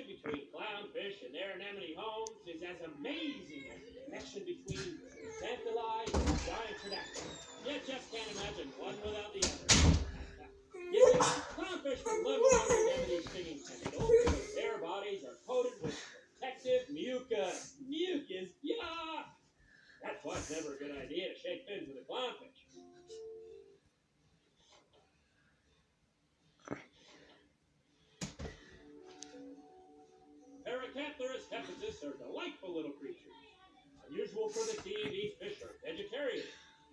connection between clownfish and their anemone homes is as amazing as the connection between xanthilli and giant pterodactyls. You just can't imagine one without the other. You see, clownfish can live without their anemone stinging tentacles because their bodies are coated with protective mucus. Mucus, yuck! That's why it's never a good idea to shake fins with a clownfish. Paracantharus hepatus are delightful little creatures. Unusual for the sea, these fish are vegetarians.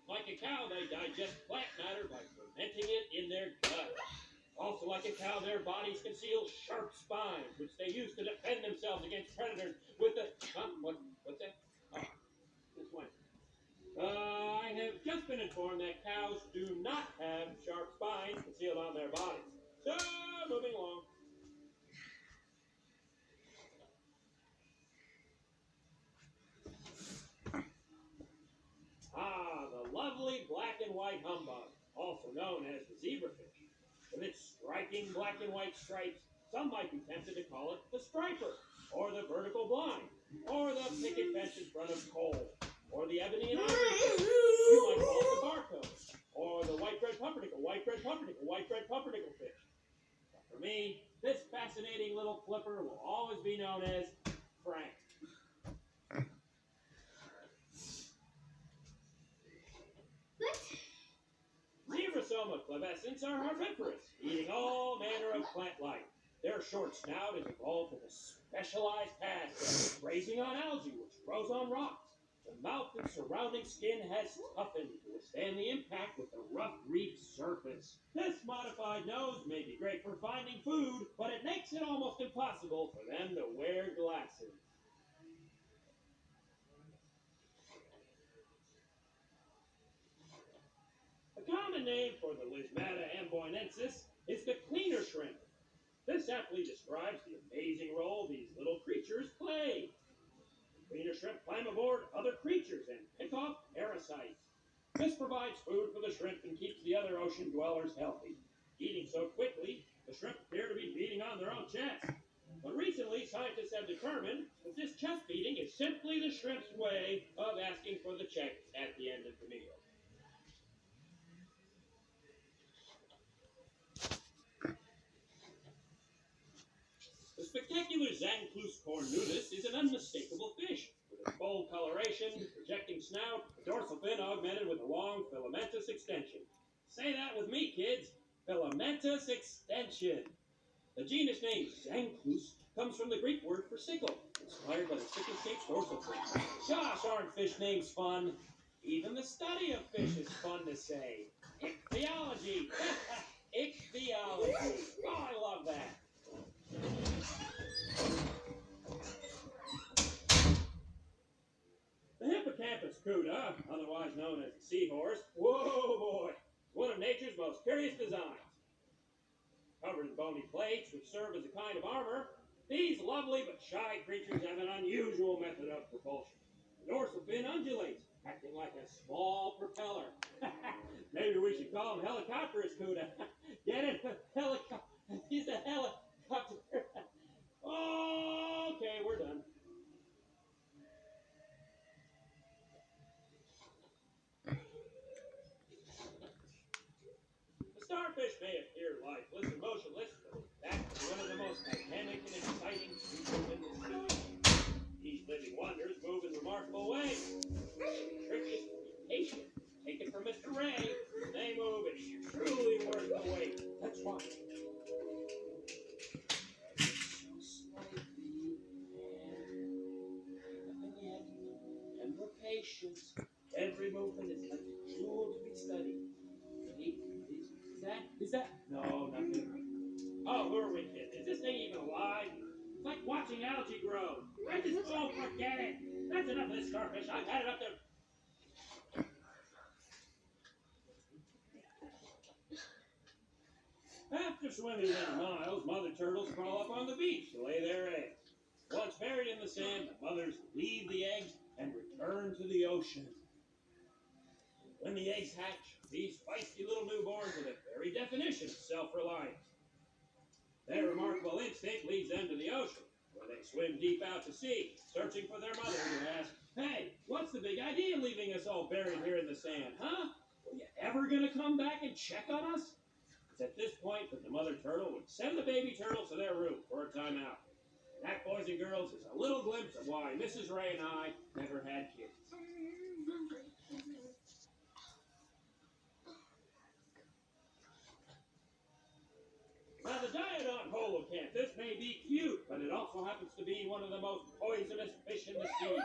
Like a cow, they digest plant matter by fermenting it in their gut. Also like a cow, their bodies conceal sharp spines, which they use to defend themselves against predators with the... What's that? Oh, this one. I have just been informed that cows do not have sharp spines concealed on their bodies. So, moving along. The lovely black and white humbug, also known as the zebrafish. With its striking black and white stripes, some might be tempted to call it the striper, or the vertical blind, or the picket fence in front of coal, or the ebony and ivory fish. You might call it the barcode, or the white-bread pumpernickel fish. But for me, this fascinating little flipper will always be known as Frank. Zebrasoma clavescens are herbivorous, eating all manner of plant life. Their short snout is evolved with a specialized task of grazing on algae, which grows on rocks. The mouth and surrounding skin has toughened to withstand the impact with the rough reef surface. This modified nose may be great for finding food, but it makes it almost impossible for them to wear glasses. A common name for the Lismata amboinensis is the cleaner shrimp. This aptly describes the amazing role these little creatures play. Cleaner shrimp climb aboard other creatures and pick off parasites. This provides food for the shrimp and keeps the other ocean dwellers healthy. Eating so quickly, the shrimp appear to be feeding on their own chests. But recently, scientists have determined that this chest feeding is simply the shrimp's way of asking for the check at the end of the meal. The spectacular Zanclus cornutus is an unmistakable fish, with its bold coloration, projecting snout, a dorsal fin augmented with a long filamentous extension. Say that with me, kids. Filamentous extension. The genus name Zanclus comes from the Greek word for sickle, inspired by the sickle-shaped dorsal fin. Gosh, aren't fish names fun? Even the study of fish is fun to say. Ichthyology. Ichthyology. Oh, I love that. The hippocampus cuda, otherwise known as the seahorse, whoa boy, is one of nature's most curious designs. Covered in bony plates, which serve as a kind of armor, these lovely but shy creatures have an unusual method of propulsion. The dorsal fin undulates, acting like a small propeller. Maybe we should call him Helicopterus cuda. Get it? Helicopter. He's a helicopter. Okay, we're done. The starfish may appear lifeless and motionless, but in fact is one of the most dynamic and exciting creatures in the sea. These living wonders move in remarkable ways. The trick is to be patient. Take it from Mr. Ray. They move, it's truly worth the wait. Let's watch. Patience. Every movement is like a jewel to be studied. Is that? No, nothing. Oh, who are we kidding? Is this thing even alive? It's like watching algae grow. Forget it. That's enough of this starfish. I've had it up there. After swimming many miles, mother turtles crawl up on the beach to lay their eggs. Once buried in the sand, the mothers leave the eggs and return to the ocean. When the eggs hatch, these feisty little newborns are the very definition of self-reliance. Their remarkable instinct leads them to the ocean, They swim deep out to sea, searching for their mother, who asks, "Hey, what's the big idea leaving us all buried here in the sand, huh? Were you ever going to come back and check on us?" It's at this point that the mother turtle would send the baby turtles to their room for a timeout. And that, boys and girls, is a little glimpse of why Mrs. Ray and I never had kids. Now, the diet on holocanthus may be cute, but it also happens to be one of the most poisonous fish in the sea.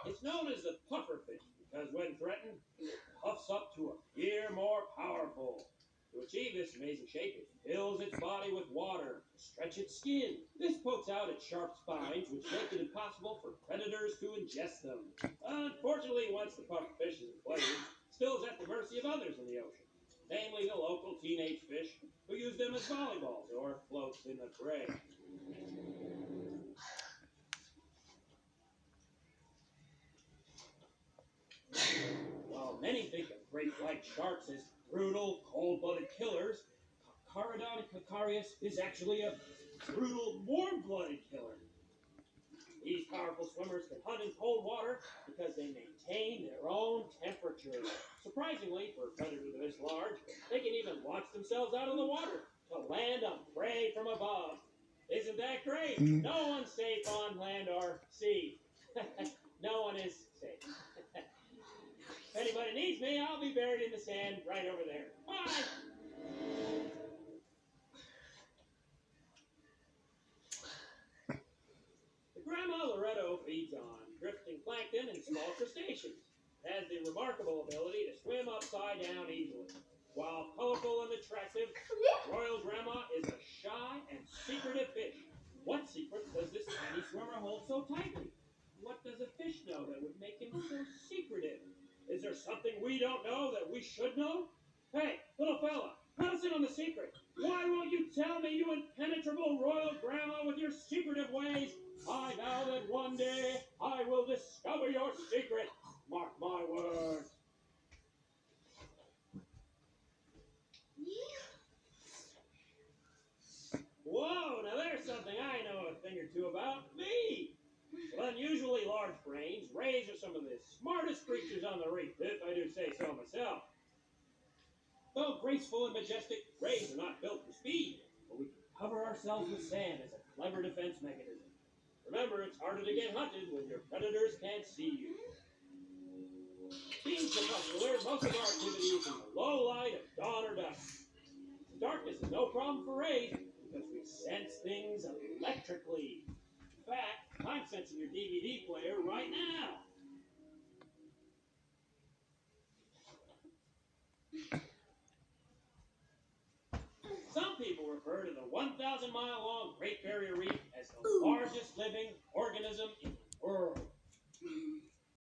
It's known as the pufferfish because when threatened, it puffs up to appear more powerful. To achieve this amazing shape, it fills its body with water to stretch its skin. This pokes out its sharp spines, which make it impossible for predators to ingest them. Unfortunately, once the pufferfish is inflamed, it still is at the mercy of others in the ocean, namely the local teenage fish who use them as volleyballs or floats in the prey. While many think of great white sharks as brutal, cold-blooded killers, Caridon Cacarius is actually a brutal, warm-blooded killer. These powerful swimmers can hunt in cold water because they maintain their own temperature. Surprisingly, for a predator this large, they can even launch themselves out of the water to land on prey from above. Isn't that great? No one's safe on land or sea. No one is safe. If anybody needs me, I'll be buried in the sand right over there. Bye! The Grandma Loretto feeds on drifting plankton and small crustaceans. It has the remarkable ability to swim upside down easily. While colorful and attractive, Royal Grandma is a shy and secretive fish. What secrets does this tiny swimmer hold so tightly? What does a fish know that would make him so secretive? Is there something we don't know that we should know? Hey, little fella, let us in on the secret. Why won't you tell me, you impenetrable Royal Grandma, with your secretive ways? I vow that one day I will discover your secret. Mark my words. Whoa, now there's something I know a thing or two about. Me! With unusually large brains, rays are some of the smartest creatures on the reef, if I do say so myself. Though graceful and majestic, rays are not built for speed, but we can cover ourselves with sand as a clever defense mechanism. Remember, it's harder to get hunted when your predators can't see you. Being crepuscular, most of our activity is in the low light of dawn or dusk. Darkness is no problem for rays because we sense things electrically. In fact, I'm sensing your DVD player right now. Some people refer to the 1,000-mile-long Great Barrier Reef as the largest living